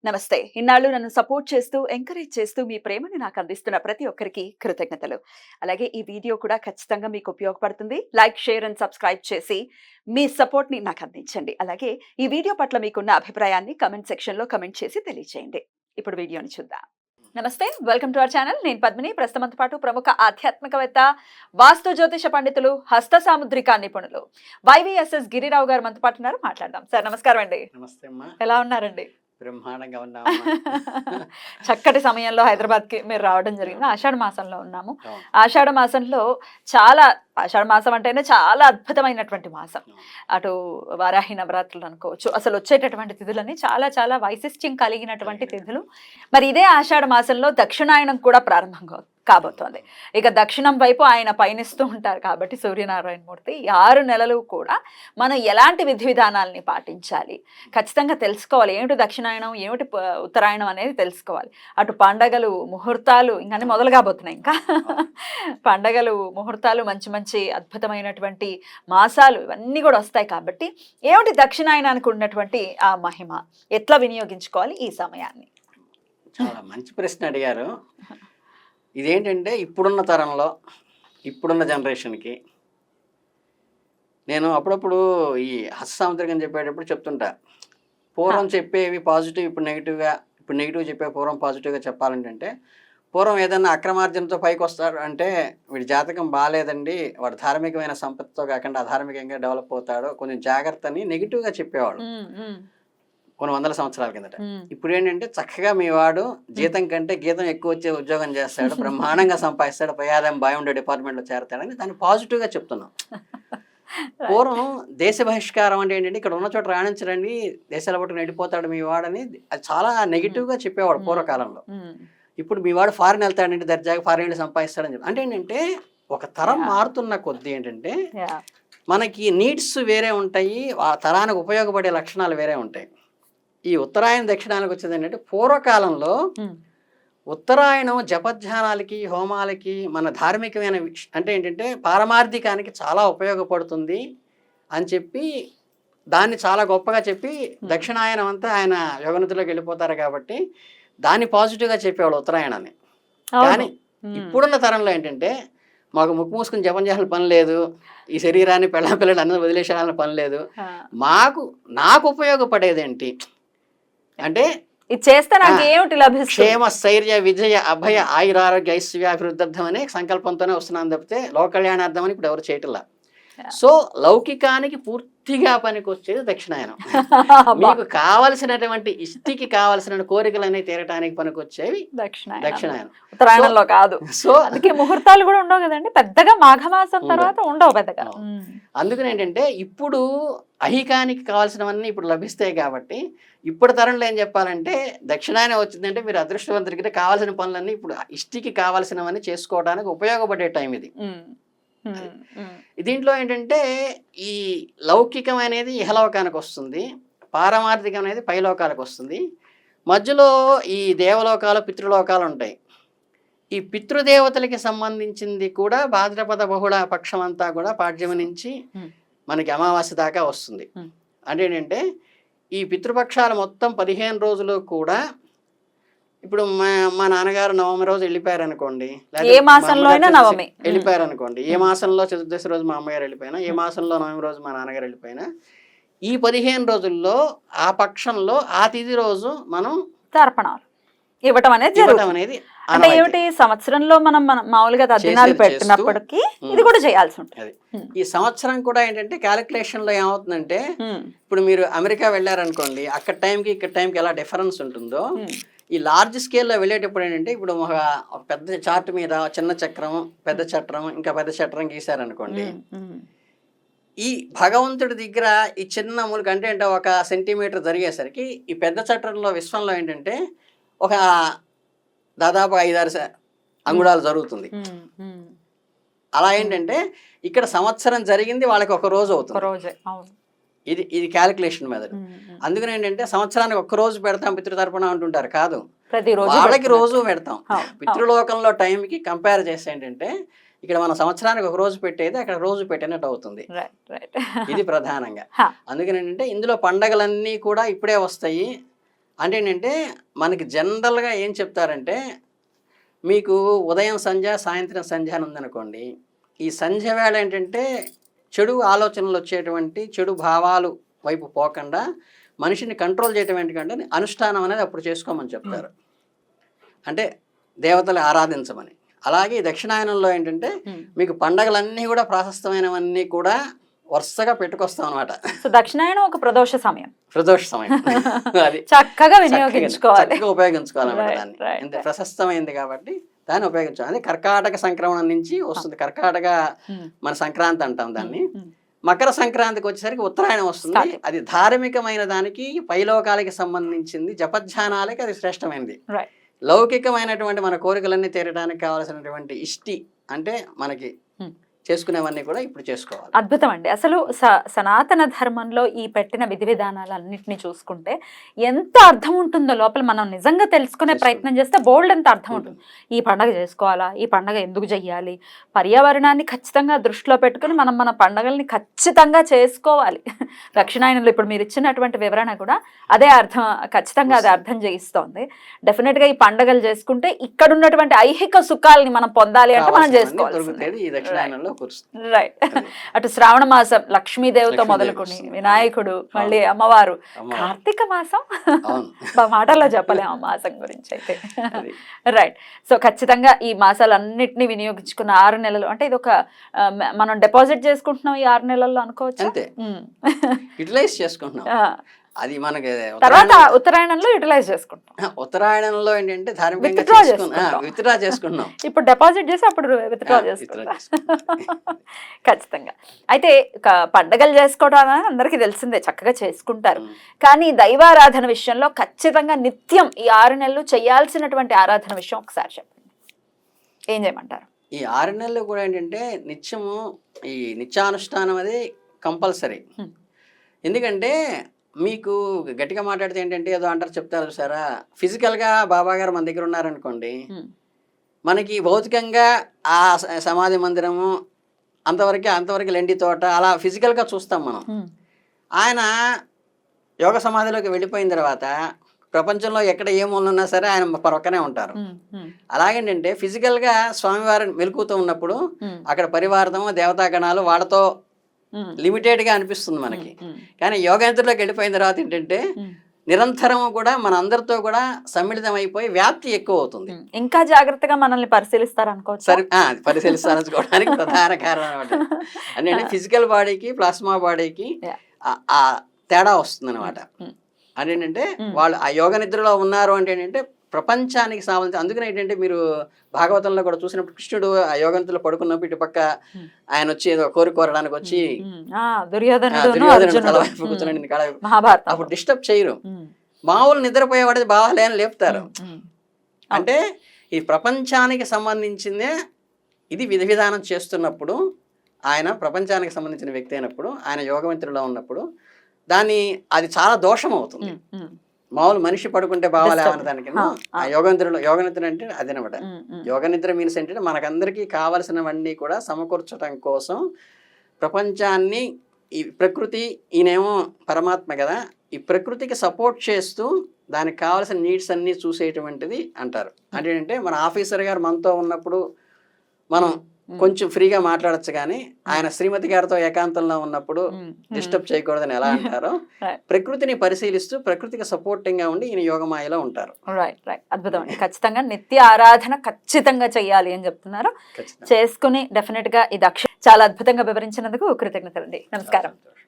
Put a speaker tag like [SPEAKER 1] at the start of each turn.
[SPEAKER 1] నమస్తే. ఇన్నాళ్ళు నన్ను సపోర్ట్ చేస్తూ, ఎంకరేజ్ చేస్తూ మీ ప్రేమని నాకు అందిస్తున్న ప్రతి ఒక్కరికి కృతజ్ఞతలు. అలాగే ఈ వీడియో కూడా ఖచ్చితంగా మీకు ఉపయోగపడుతుంది. లైక్, షేర్ అండ్ సబ్స్క్రైబ్ చేసి మీ సపోర్ట్‌ని నాకు అందించండి. అలాగే ఈ వీడియో పట్ల మీకున్న అభిప్రాయాన్ని కామెంట్ సెక్షన్‌లో కామెంట్ చేసి తెలియజేయండి. ఇప్పుడు వీడియోని చూద్దాం. నమస్తే. Welcome to our channel. నేను పద్మిని. ప్రస్తుతంతో పాటు ప్రముఖ ఆధ్యాత్మికవేత్త, వాస్తు జ్యోతిష పండితులు, హస్త సాముద్రిక నిపుణులు వైవీఎస్ఎస్ గిరిరావు గారు మనతో పాటు ఉన్నారు. మాట్లాడదాం. సార్ నమస్కారం అండి.
[SPEAKER 2] నమస్తే అమ్మా.
[SPEAKER 1] ఎలా ఉన్నారండి?
[SPEAKER 2] బ్రహ్మాండంగా ఉన్నామమ్మా.
[SPEAKER 1] చక్కటి సమయంలో హైదరాబాద్కి మీరు రావడం జరిగింది. ఆషాఢ మాసంలో ఉన్నాము.
[SPEAKER 2] అవును.
[SPEAKER 1] ఆషాఢ మాసంలో చాలా ఆషాఢ మాసం అంటేనే చాలా అద్భుతమైనటువంటి మాసం. అటు వారాహి నవరాత్రులు అనుకోవచ్చు. అసలు వచ్చేటటువంటి తిథులన్నీ చాలా చాలా వైశిష్ట్యం కలిగినటువంటి తిథులు. మరి ఇదే ఆషాఢ మాసంలో దక్షిణాయనం కూడా ప్రారంభం కాబోతోంది. ఇక దక్షిణం వైపు ఆయన పయనిస్తూ ఉంటారు కాబట్టి సూర్యనారాయణ మూర్తి 6 నెలలు కూడా మనం ఎలాంటి విధి విధానాలని పాటించాలి, ఖచ్చితంగా తెలుసుకోవాలి. ఏమిటి దక్షిణాయనం, ఏమిటి ఉత్తరాయణం అనేది తెలుసుకోవాలి. అటు పండగలు, ముహూర్తాలు ఇంకా మొదలు కాబోతున్నాయి. ఇంకా పండగలు, ముహూర్తాలు, మంచి మంచి అద్భుతమైనటువంటి మాసాలు ఇవన్నీ కూడా వస్తాయి. కాబట్టి ఏమిటి దక్షిణాయనానికి ఉన్నటువంటి ఆ మహిమ, ఎట్లా వినియోగించుకోవాలి ఈ సమయాన్ని?
[SPEAKER 2] చాలా మంచి ప్రశ్న అడిగారు. ఇదేంటంటే ఇప్పుడున్న తరంలో, ఇప్పుడున్న జనరేషన్కి నేను అప్పుడప్పుడు ఈ హస్తసాముద్రికం చెప్పేటప్పుడు చెప్తుంటా. పూర్వం చెప్పేవి పాజిటివ్, ఇప్పుడు నెగిటివ్గా, ఇప్పుడు నెగిటివ్ చెప్పే పూర్వం పాజిటివ్గా చెప్పాలంటే, పూర్వం ఏదన్నా అక్రమార్జనతో పైకి వస్తాడు అంటే వీడి జాతకం బాగాలేదండి, వాడు ధార్మికమైన సంపత్తితో కాకుండా అధార్మికంగా డెవలప్ అవుతాడు, కొంచెం జాగ్రత్త అని నెగిటివ్గా చెప్పేవాడు కొన్ని వందల సంవత్సరాల కిందట. ఇప్పుడు ఏంటంటే చక్కగా మీ వాడు జీతం కంటే గీతం ఎక్కువ వచ్చే ఉద్యోగం చేస్తాడు, బ్రహ్మాండంగా సంపాదిస్తాడు, పయాదం బాగుండే డిపార్ట్మెంట్లో చేరతాడని దాన్ని పాజిటివ్గా చెప్తున్నాం. పూర్వం దేశ బహిష్కారం అంటే ఏంటంటే ఇక్కడ ఉన్న చోట రాణించడండి, దేశాల పట్టుకుని వెళ్ళిపోతాడు మీ వాడని అది చాలా నెగిటివ్గా చెప్పేవాడు పూర్వకాలంలో. ఇప్పుడు మీ వాడు ఫారిన్ వెళ్తాడంటే దర్జాగా ఫారిన్ వెళ్ళి సంపాదిస్తాడని చెప్పి అంటే ఏంటంటే ఒక తరం మారుతున్న కొద్దీ ఏంటంటే మనకి నీడ్స్ వేరే ఉంటాయి, ఆ తరానికి ఉపయోగపడే లక్షణాలు వేరే ఉంటాయి. ఈ ఉత్తరాయణ దక్షిణానికి వచ్చేది ఏంటంటే పూర్వకాలంలో ఉత్తరాయణం జపధ్యానాలకి, హోమాలకి, మన ధార్మికమైన అంటే ఏంటంటే పారమార్థికానికి చాలా ఉపయోగపడుతుంది అని చెప్పి దాన్ని చాలా గొప్పగా చెప్పి దక్షిణాయనం అంతా ఆయన యోగనిధిలోకి వెళ్ళిపోతారు కాబట్టి దాన్ని పాజిటివ్గా చెప్పేవాళ్ళు ఉత్తరాయణాన్ని. కానీ ఇప్పుడున్న తరంలో ఏంటంటే మాకు ముక్కు మూసుకుని జపం చేయాలని పని లేదు, ఈ శరీరాన్ని పిల్లలు అన్నది వదిలేసేయాలని పని లేదు, నాకు ఉపయోగపడేదేంటి అంటే
[SPEAKER 1] ఇది చేస్తే నాకు ఏమిటి లభిస్తుంది,
[SPEAKER 2] క్షేమ, స్థైర్య, విజయ, అభయ, ఆయురారోగ్య, ఐశ్వర్యాభివృద్ధార్థం అనే సంకల్పంతోనే వస్తున్నాను తప్పితే లోక కళ్యాణార్థం అని ఇప్పుడు ఎవరు చేయటంలా. సో లౌకికానికి పూర్తిగా పనికొచ్చేది దక్షిణాయనం. మీకు కావలసినటువంటి ఇష్టికి కావలసిన కోరికలన్నీ తీరటానికి పనికొచ్చేవి దక్షిణాయనం.
[SPEAKER 1] ఉత్తరాయణంలో కాదు. సో అందుకే ముహూర్తాలు కూడా ఉండవు కదండి పెద్దగా, మాఘమాసం తర్వాత ఉండవు పెద్దగా.
[SPEAKER 2] అందుకని ఏంటంటే ఇప్పుడు అహికానికి కావాల్సినవన్నీ ఇప్పుడు లభిస్తాయి కాబట్టి ఇప్పుడు తరంలో ఏం చెప్పాలంటే దక్షిణాయనం వచ్చిందంటే మీరు అదృష్టవంతుడికి కావాల్సిన పనులన్నీ ఇప్పుడు ఇష్టికి కావాల్సినవన్నీ చేసుకోవడానికి ఉపయోగపడే టైం ఇది. దీంట్లో ఏంటంటే ఈ లౌకికం అనేది ఇహలోకానికి వస్తుంది, పారమార్థికం అనేది పైలోకాలకు వస్తుంది, మధ్యలో ఈ దేవలోకాలు, పితృలోకాలు ఉంటాయి. ఈ పితృదేవతలకి సంబంధించింది కూడా భాద్రపద బహుళ పక్షం అంతా కూడా పాడ్యమి నుంచి మనకి అమావాస్య దాకా వస్తుంది. అంటే ఏంటంటే ఈ పితృపక్షాలు మొత్తం 15 రోజులు కూడా ఇప్పుడు మా నాన్నగారు నవమి రోజు వెళ్ళిపోయారు అనుకోండి, వెళ్ళిపోయారు అనుకోండి, ఏ మాసంలో చతుర్దశి రోజు మా అమ్మగారు వెళ్ళిపోయినా, ఏ మాసంలో నవమి రోజు మా నాన్నగారు వెళ్ళిపోయినా, ఈ 15 రోజుల్లో ఆ పక్షంలో ఆ తిథి రోజు మనం
[SPEAKER 1] తర్పణాలు ఇవ్వటం అనేది అంటే ఏమిటి సంవత్సరంలో మనం మామూలుగా తద్దినాలు పెట్టినప్పటికీ ఇది కూడా చేయాల్సి ఉంటుంది.
[SPEAKER 2] ఈ సంవత్సరం కూడా ఏంటంటే క్యాలిక్యులేషన్ లో ఏమవుతుందంటే ఇప్పుడు మీరు అమెరికా వెళ్ళారనుకోండి, అక్కడ టైంకి ఇక్కడ టైంకి ఎలా డిఫరెన్స్ ఉంటుందో ఈ లార్జ్ స్కేల్లో వెళ్ళేటప్పుడు ఏంటంటే ఇప్పుడు ఒక పెద్ద చార్ట్ మీద చిన్న చక్రం, పెద్ద చట్రం, ఇంకా పెద్ద చట్రం గీసారనుకోండి, ఈ భగవంతుడి దగ్గర ఈ చిన్న మూలకి అంటే ఒక సెంటీమీటర్ జరిగేసరికి ఈ పెద్ద చట్రంలో విశ్వంలో ఏంటంటే ఒక దాదాపు 5-6 అంగుళాలు జరుగుతుంది. అలా ఏంటంటే ఇక్కడ సంవత్సరం జరిగింది వాళ్ళకి ఒక రోజు అవుతుంది. ఇది క్యాలిక్యులేషన్ మెథడ్. అందుకని ఏంటంటే సంవత్సరానికి ఒక్క రోజు పెడతాం పితృతర్పణ అంటుంటారు, కాదు వాళ్ళకి రోజు పెడతాం. పితృలోకంలో టైంకి కంపేర్ చేస్తే ఏంటంటే ఇక్కడ మన సంవత్సరానికి ఒక రోజు పెట్టేది అక్కడ రోజు పెట్టినట్టు అవుతుంది. ఇది ప్రధానంగా. అందుకని ఏంటంటే ఇందులో పండగలన్నీ కూడా ఇప్పుడే వస్తాయి, అంటే ఏంటంటే మనకి జనరల్గా ఏం చెప్తారంటే మీకు ఉదయం సంధ్య సాయంత్రం సంధ్య అని ఉందనుకోండి, ఈ సంధ్య వేళ ఏంటంటే చెడు ఆలోచనలు వచ్చేటువంటి చెడు భావాలు వైపు పోకుండా మనిషిని కంట్రోల్ చేయటం ఏంటంటే అనుష్ఠానం అనేది అప్పుడు చేసుకోమని చెప్తారు, అంటే దేవతలు ఆరాధించమని. అలాగే ఈ దక్షిణాయనంలో ఏంటంటే మీకు పండగలన్నీ కూడా ప్రాశస్తమైనవన్నీ కూడా వరుసగా పెట్టుకొస్తాం అనమాట.
[SPEAKER 1] సో దక్షిణాయనం ఒక ప్రదోష సమయం,
[SPEAKER 2] అది
[SPEAKER 1] చక్కగా వినియోగించుకోవాలి,
[SPEAKER 2] చక్కగా ఉపయోగించుకోవాలన్నమాట. దాన్ని ఎంత ప్రశస్తమైంది కాబట్టి దాన్ని ఉపయోగించాలి. అదే కర్కాటక సంక్రమణం నుంచి వస్తుంది. కర్కాటక మన సంక్రాంతి అంటాం దాన్ని. మకర సంక్రాంతికి వచ్చేసరికి ఉత్తరాయణం వస్తుంది. అది ధార్మికమైన దానికి పైలోకాలకి సంబంధించింది, జపధ్యానాలకి అది శ్రేష్టమైనది. లౌకికమైనటువంటి మన కోరికలన్నీ తీరడానికి కావాల్సినటువంటి ఇష్టి అంటే మనకి చేసుకునేవన్నీ కూడా ఇప్పుడు చేసుకోవాలి.
[SPEAKER 1] అద్భుతం అండి. అసలు సనాతన ధర్మంలో ఈ పెట్టిన విధి విధానాలన్నింటినీ చూసుకుంటే ఎంత అర్థం ఉంటుందో లోపల మనం నిజంగా తెలుసుకునే ప్రయత్నం చేస్తే బోల్డ్ ఎంత అర్థం ఉంటుంది. ఈ పండగ చేసుకోవాలా, ఈ పండగ ఎందుకు చెయ్యాలి, పర్యావరణాన్ని ఖచ్చితంగా దృష్టిలో పెట్టుకుని మనం మన పండగల్ని ఖచ్చితంగా చేసుకోవాలి. దక్షిణాయనంలో ఇప్పుడు మీరు ఇచ్చినటువంటి వివరణ కూడా అదే అర్థం, ఖచ్చితంగా అదే అర్థం చేయిస్తోంది. డెఫినెట్ గా ఈ పండగలు చేసుకుంటే ఇక్కడ ఉన్నటువంటి ఐహిక సుఖాలని మనం పొందాలి అంటే మనం చేసుకోవాలి. రైట్. అటు శ్రావణ మాసం లక్ష్మీదేవితో మొదలుకొని వినాయకుడు, మళ్ళీ అమ్మవారు, కార్తీక మాసం మాటల్లో చెప్పలేము ఆ మాసం గురించి అయితే. రైట్. సో ఖచ్చితంగా ఈ మాసాలన్నిటినీ వినియోగించుకున్న 6 నెలలు అంటే ఇది ఒక మనం డిపాజిట్ చేసుకుంటున్నాం ఈ 6 నెలల్లో అనుకోవచ్చు.
[SPEAKER 2] యూటిలైజ్ చేసుకుంటున్నాం. అది మనకి
[SPEAKER 1] తర్వాత ఉత్తరాయణంలో యూటిలైజ్ చేసుకుంటాం.
[SPEAKER 2] ఉత్తరాయణంలో ఏంటంటే ధార్మికంగా విత్డ్రా చేసుకుంటున్నాం.
[SPEAKER 1] ఇప్పుడు డిపాజిట్ చేసి అప్పుడు విత్డ్రా చేసుకుంటాం. ఖచ్చితంగా. అయితే పండగలు చేసుకోవడం అందరికీ తెలిసిందే, చక్కగా చేసుకుంటారు. కానీ దైవారాధన విషయంలో ఖచ్చితంగా నిత్యం ఈ 6 నెలలు చేయాల్సినటువంటి ఆరాధన విషయం ఒకసారి చెప్పండి, ఏం చేయమంటారు?
[SPEAKER 2] ఈ 6 నెలలు కూడా ఏంటంటే నిత్యము ఈ నిత్యానుష్ఠానం అది కంపల్సరీ. ఎందుకంటే మీకు గట్టిగా మాట్లాడితే ఏంటంటే ఏదో అంటారు, చెప్తారు చూసారా, ఫిజికల్గా బాబా గారు మన దగ్గర ఉన్నారనుకోండి, మనకి భౌతికంగా ఆ సమాధి మందిరము అంతవరకు లెండి తోట అలా ఫిజికల్గా చూస్తాం మనం. ఆయన యోగ సమాధిలోకి వెళ్ళిపోయిన తర్వాత ప్రపంచంలో ఎక్కడ ఏ మూలన ఉన్నా సరే ఆయన పక్కనే ఉంటారు. అలాగేంటంటే ఫిజికల్గా స్వామివారిని వెలుకుతూ ఉన్నప్పుడు అక్కడ పరివారము దేవతాగణాలు వాళ్ళతో లిమిటెడ్ గా అనిపిస్తుంది మనకి. కానీ యోగేంద్రలోకి వెళ్ళిపోయిన తర్వాత ఏంటంటే నిరంతరం కూడా మన అందరితో కూడా సమ్మిళితం అయిపోయి వ్యాప్తి ఎక్కువ అవుతుంది.
[SPEAKER 1] ఇంకా జాగ్రత్తగా మనల్ని పరిశీలిస్తారు అనుకోవచ్చు.
[SPEAKER 2] పరిశీలిస్తారనుకోవడానికి ప్రధాన కారణం అనమాట. అంటే ఫిజికల్ బాడీకి ప్లాస్మా బాడీకి ఆ తేడా వస్తుంది అనమాట. అదేంటంటే వాళ్ళు ఆ యోగ నిద్రలో ఉన్నారు అంటే ఏంటంటే ప్రపంచానికి సంబంధించి. అందుకని ఏంటంటే మీరు భాగవతంలో కూడా చూసినప్పుడు కృష్ణుడు ఆ యోగంతులో పడుకున్నప్పుడు ఇటు పక్క ఆయన వచ్చి ఏదో కోరడానికి వచ్చి అప్పుడు డిస్టర్బ్ చేయరు. మామూలు నిద్రపోయేవాడి బావాలే అని లేపుతారు. అంటే ఈ ప్రపంచానికి సంబంధించిందే ఇది విధి విధానం చేస్తున్నప్పుడు ఆయన ప్రపంచానికి సంబంధించిన వ్యక్తి అయినప్పుడు ఆయన యోగమిత్రులో ఉన్నప్పుడు అది చాలా దోషం అవుతుంది. మామూలు మనిషి పడుకుంటే బావాలేమన్న దానికి ఆ యోగనిద్ర అంటే అదేనమాట. యోగనిద్ర మీన్స్ ఏంటంటే మనకందరికీ కావలసినవన్నీ కూడా సమకూర్చడం కోసం ప్రపంచాన్ని, ఈ ప్రకృతి, ఈయనేమో పరమాత్మ కదా, ఈ ప్రకృతికి సపోర్ట్ చేస్తూ దానికి కావాల్సిన నీడ్స్ అన్నీ చూసేటువంటిది అంటారు. అంటే ఏంటంటే మన ఆఫీసర్ గారు మనతో ఉన్నప్పుడు మనం కొంచెం ఫ్రీగా మాట్లాడచ్చు, కానీ ఆయన శ్రీమతి గారితో ఏకాంతంలో ఉన్నప్పుడు డిస్టర్బ్ చేయకూడదని ఎలా అంటారో, ప్రకృతిని పరిశీలిస్తూ ప్రకృతికి సపోర్టింగ్ గా ఉండి ఈయన యోగమాయలో ఉంటారు.
[SPEAKER 1] Right right. అద్భుతం అండి. ఖచ్చితంగా నిత్య ఆరాధన ఖచ్చితంగా చెయ్యాలి అని చెప్తున్నారు. చేసుకుని డెఫినెట్ గా ఇది చాలా అద్భుతంగా వివరించినందుకు కృతజ్ఞతలండి. నమస్కారం.